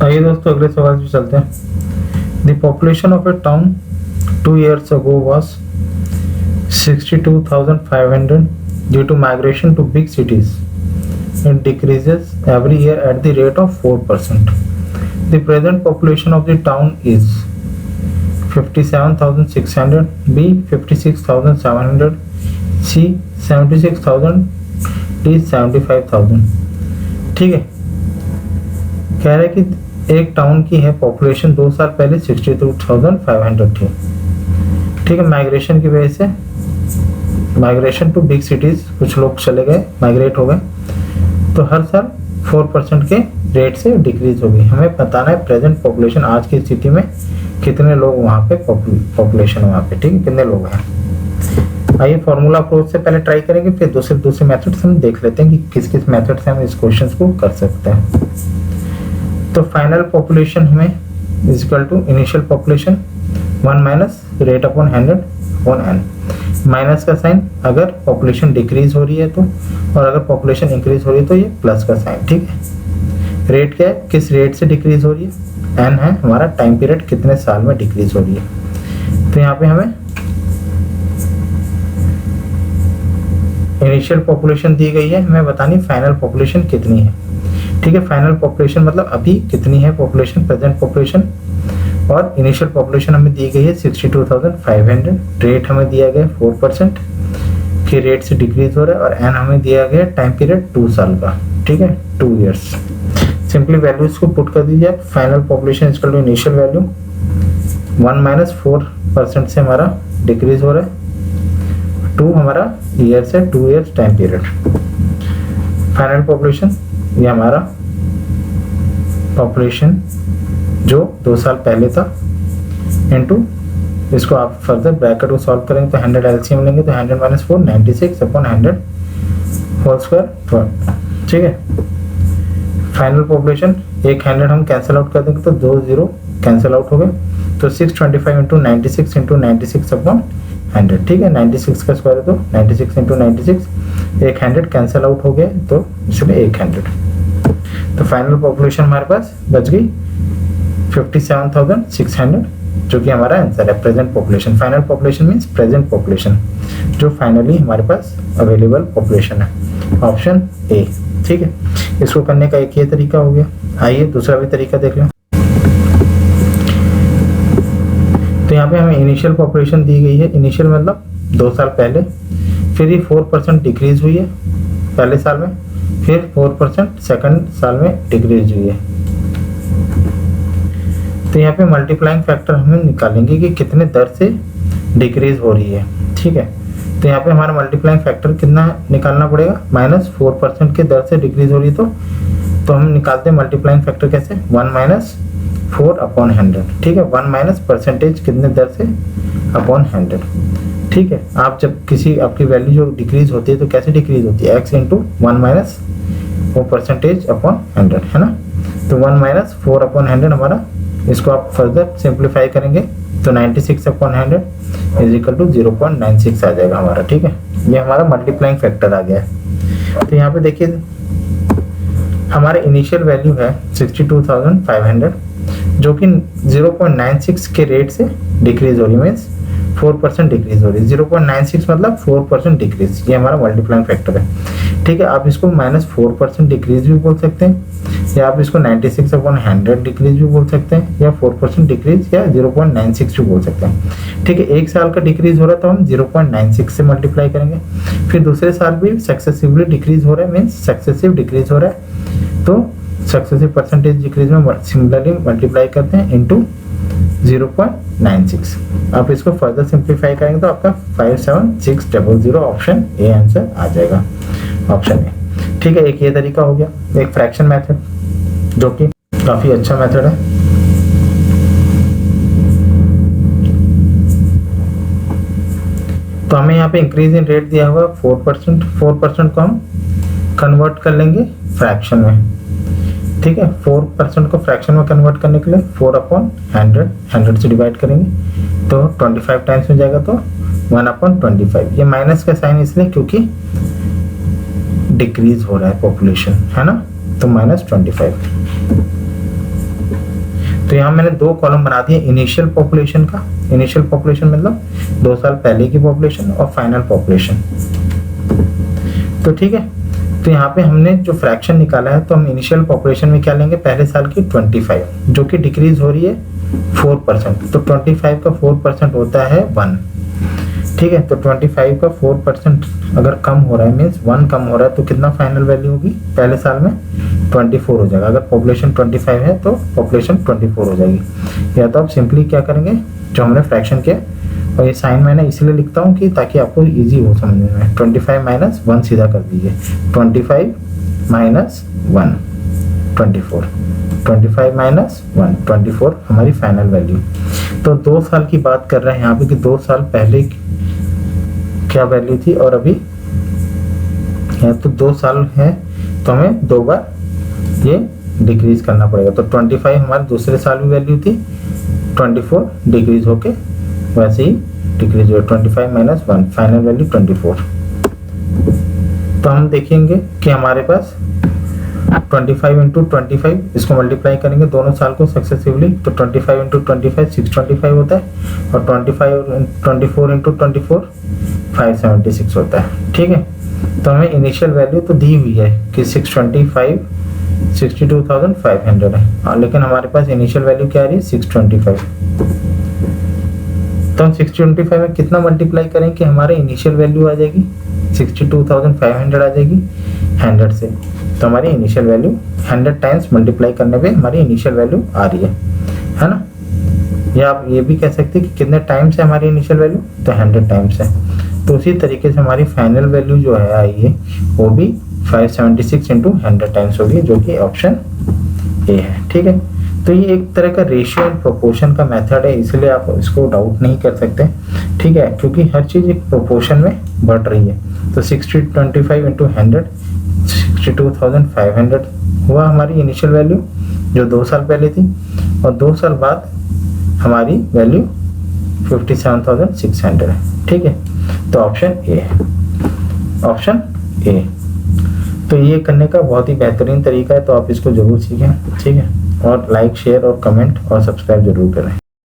आइए दोस्तों अगले सवाल पे चलते हैं। The population of A town 2 years ago was 62,500 due to migration to big cities. It decreases every year at the rate of 4%. The present population of the town is 57,600, B 56,700, C 76,000, D 75,000। ठीक है, कह रहा है कि एक town की है population 2 साल पहले 62,500 थी। ठीक है, माइग्रेशन की वजह से, माइग्रेशन टू बिग सिटीज, कुछ लोग चले गए, माइग्रेट हो गए, तो हर साल 4% के रेट से डिक्रीज होगी। हमें बताना है प्रेजेंट पॉपुलेशन आज की स्थिति में कितने लोग वहाँ पे पॉपुलेशन वहाँ पे, ठीक है, कितने लोग हैं। आइए फॉर्मूला अप्रोच से पहले ट्राई करेंगे, फिर दूसरे मेथड से हम देख लेते हैं कि किस किस मेथड से हम इस क्वेश्चन को कर सकते हैं। तो फाइनल पॉपुलेशन हमें is equal to initial population 1 minus rate upon 100 upon n। Minus का साइन अगर पॉपुलेशन डिक्रीज हो रही है तो, और अगर पॉपुलेशन इंक्रीज हो रही है तो ये प्लस का साइन। ठीक है, रेट क्या है, किस रेट से डिक्रीज हो रही है, n है हमारा टाइम पीरियड, कितने साल में डिक्रीज हो रही है। तो यहाँ पे हमें इनिशियल पॉपुलेशन दी गई है, हमें बतानी फाइनल पॉपुलेशन कितनी है। ठीक है, फाइनल पॉपुलेशन मतलब अभी कितनी है पॉपुलेशन, प्रेजेंट पॉपुलेशन, और इनिशियल पॉपुलेशन हमें दी गई है 62,500, रेट हमें दिया गया 4% के रेट से डिक्रीज हो रहा है, और एन हमें दिया गया टाइम पीरियड 2 साल का। ठीक है, 2 इयर्स। सिंपली वैल्यूज को पुट कर दीजिए। Final population equal to initial value 1 minus 4% से हमारा डिक्रीज हो रहा है, 2 हमारा ईयर से 2 years time period. Final population ये हमारा पॉपुलेशन जो 2 साल पहले था, इनटू इसको आप फर्दर ब्रैकेट को सॉल्व करेंगे तो 100 एलसीएम लेंगे तो 100 माइनस 4 96 अपॉन 100 होल स्क्वायर। ठीक है, फाइनल पॉपुलेशन एक 100 हम कैंसिल आउट कर देंगे तो 2 0 कैंसिल आउट हो गए, तो 625 इंटू 96 इंटू 96 अपॉन 100। ठीक है, 96 का स्क्वायर है तो 96 इंटू 96, एक 100 कैंसिल आउट हो गया तो इसमें 100। तो फाइनल पॉपुलेशन हमारे पास बच गई 57,600, जो कि हमारा आंसर है present population. Final population means present population, जो फाइनली हमारे पास अवेलेबल पॉपुलेशन है, ऑप्शन ए। ठीक है, इसको करने का एक ये तरीका हो गया। आइए दूसरा भी तरीका देख लें। तो यहाँ पे हमें इनिशियल पॉपुलेशन दी गई है, इनिशियल मतलब 2 साल पहले, फिर ये 4% डिक्रीज हुई है पहले साल में, फिर 4% सेकंड साल में डिक्रीज हुई है। तो यहाँ पे मल्टीप्लाइंग फैक्टर हम निकालेंगे कि कितने दर से डिक्रीज हो रही है। ठीक है, तो यहाँ पे हमारा मल्टीप्लाइंग फैक्टर कितना निकालना पड़ेगा, माइनस 4% के दर से डिक्रीज हो रही है, तो हम निकालते हैं मल्टीप्लाइंग फैक्टर कैसे, 1 माइनस 4 अपॉन 100। ठीक है, 1 माइनस परसेंटेज कितने दर से अपॉन 100। ठीक है, आप जब किसी आपकी वैल्यू जो डिक्रीज होती है तो कैसे डिक्रीज होती है, x इंटू 1 माइनस वो परसेंटेज अपॉन 100 है ना। तो 1 माइनस 4 अपॉन 100 हमारा, इसको आप फर्दर सिंप्लीफाई करेंगे तो 96 अपॉन 100 इज इक्वल टू 0.96 आ जाएगा हमारा। ठीक है, ये हमारा मल्टीप्लाइंग फैक्टर आ गया है। तो यहाँ पे देखिए हमारे इनिशियल वैल्यू है 62,500, जो कि 0.96 के रेट से डिक्रीज हो रही है, मीन्स 4% डिक्रीज हो रही है। 0.96 मतलब 4% डिक्रीज, ये हमारा मल्टीप्लाइंग फैक्टर है। ठीक है, आप इसको माइनस 4% डिक्रीज भी बोल सकते हैं, या आप इसको 96 अपॉन 100 डिक्रीज भी बोल सकते हैं, या 4% डिक्रीज, या 0.96 भी बोल सकते हैं। ठीक है, एक साल का डिक्रीज हो रहा है तो हम 0.96 से मल्टीप्लाई करेंगे, फिर दूसरे साल भी सक्सेसिवली डिक्रीज हो रहा है, मीन्स सक्सेसिव डिक्रीज हो रहा है, तो सक्सेसिव परसेंटेज डिक्रीज में सिमिलरली मल्टीप्लाई करते हैं इनटू 0.96। आप इसको फर्दर सिंप्लीफाई करेंगे तो आपका 57600 ऑप्शन ए आंसर आ जाएगा, ऑप्शन ए। ठीक है, एक ये तरीका हो गया, एक फ्रैक्शन मेथड, जो कि काफी अच्छा मेथड है। तो हमें यहाँ पे इंक्रीज इन रेट दिया हुआ 4%, 4% को हम कन्वर्ट कर लेंगे फ्रैक्शन में। ठीक है, 4% को फ्रैक्शन में कन्वर्ट करने के लिए 4 अपॉन 100 से डिवाइड करेंगे तो 25 टाइम्स में जाएगा, तो 1 अपॉन 25। ये माइनस का साइन इसलिए क्योंकि डिक्रीज हो रहा है पॉपुलेशन, है ना, तो -25। यहाँ मैंने 2 कॉलम बना दिए इनिशियल पॉपुलेशन का। इनिशियल पॉपुलेशन मतलब 2 साल पहले की पॉपुलेशन और फाइनल पॉपुलेशन। तो ठीक है, तो यहाँ पे हमने जो फ्रैक्शन निकाला है, तो हम इनिशियल पॉपुलेशन में क्या लेंगे, पहले साल की 25, जो कि डिक्रीज हो रही है 4%। तो 25 का 4% होता है 1। ठीक है, तो 25 का 4% अगर कम हो रहा है, मीन्स 1 कम हो रहा है, तो कितना फाइनल वैल्यू होगी पहले साल में, 24 हो जाएगा। अगर पॉपुलेशन 25 है तो पॉपुलेशन 24 हो जाएगी। या तो आप सिंपली क्या करेंगे, जो हमने फ्रैक्शन किया, और ये साइन मैंने इसलिए लिखता हूँ कि ताकि आपको इजी हो समझने में। 25 माइनस 1 सीधा कर दीजिए, 25 माइनस 1 24, 25 माइनस 1 24 हमारी फाइनल वैल्यू। तो 2 साल की बात कर रहे हैं यहाँ पे कि 2 साल पहले क्या वैल्यू थी और अभी है। तो 2 साल है तो हमें 2 बार ये डिक्रीज करना पड़ेगा। तो 25 हमारे दूसरे साल में वैल्यू थी, 24 डिक्रीज होके वैसे ही डिक्रीज हो, 25 माइनस 1 फाइनल वैल्यू 24। तो हम देखेंगे कि हमारे पास 25 इंटू 25, इसको मल्टीप्लाई करेंगे दोनों साल को सक्सेसिवली, तो 25 इंटू 25 625 होता है, और 24 इंटू 24 576 होता है। ठीक है, तो हमें इनिशियल वैल्यू तो दी हुई है कि 625 62,500 है, लेकिन हमारे पास इनिशियल वैल्यू क्या आ रही है 625। तो हम 625 में कितना मल्टीप्लाई करें कि हमारे इनिशियल वैल्यू आ जाएगी 62,500 आ जाएगी 100 से। तो हमारी इनिशियल वैल्यू 100 टाइम्स मल्टीप्लाई करने पे हमारी इनिशियल वैल्यू आ रही है ना। या आप ये भी कह सकते हैं कि कितने टाइम्स है हमारी इनिशियल वैल्यू, तो 100 टाइम्स है। तो उसी तरीके से हमारी फाइनल वैल्यू जो है आई है वो भी 576 इंटू 100 टाइम्स होगी, जो कि ऑप्शन ए है। ठीक है, तो ये एक तरह का रेशियो एंड प्रोपोर्शन का मेथड है, इसलिए आप इसको डाउट नहीं कर सकते। ठीक है, क्योंकि हर चीज़ एक प्रोपोर्शन में बढ़ रही है। तो 625 इंटू 100 62,500 हुआ हमारी इनिशियल वैल्यू, जो 2 साल पहले थी, और 2 साल बाद हमारी वैल्यू 57,600 है। ठीक है, तो ऑप्शन ए है, ऑप्शन ए। तो ये करने का बहुत ही बेहतरीन तरीका है, तो आप इसको जरूर सीखें। ठीक है, और लाइक शेयर और कमेंट और सब्सक्राइब जरूर करें।